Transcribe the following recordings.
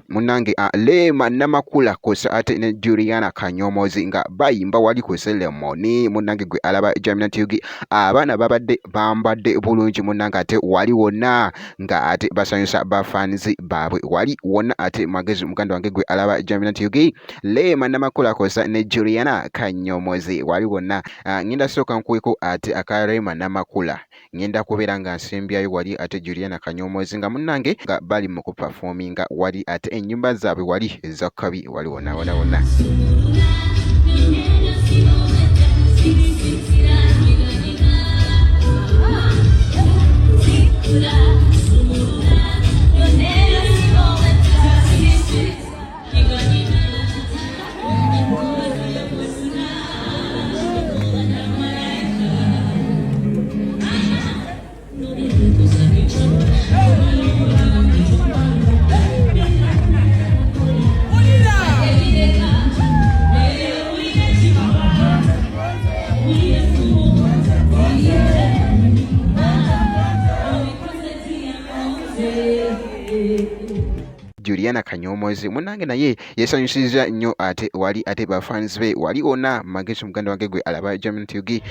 Munange Rema Namakula kosa ate ne Juliana Kanyomozi nga bayimba wali ku ceremony. Munange gwe alaba Jamina TV abaana babadde bambadde bulungi munange ate wali wonna nga ate basanyusa bafanzi baabwe wali wonna ate magezi muganda wange gwe alaba Jamina TV Rema Namakula kosa ne Juliana Kanyomozi wali wonna ngenda soka nkweko ate aka Rema Namakula ngenda kubeera nga nsembyayo wali ate Juliana Kanyomozi nga munange nga bali mu kuperforminga wali ate enyumba zaabwe wali ezakabi wali wonna wonna. Juliana Kanyomozi munange naye yesanyusiza nnyo ate wali ate bafanzi be wali wonna magezi muganda wange gwe alaba Jamina TV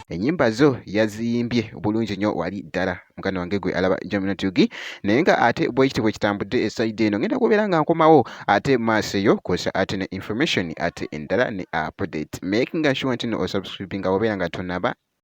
enyimba zo yaziyimbye bulungi nnyo wali ddala muganda wange gwe alaba Jamina TV naye nga ate bwekiti bwe kitambudde esayidi eno ngenda kubeera nga nkomawo ate maaso eyo kosa ate ne information ate endala ne update making sure nti no subscribing nga obeera nga tonaba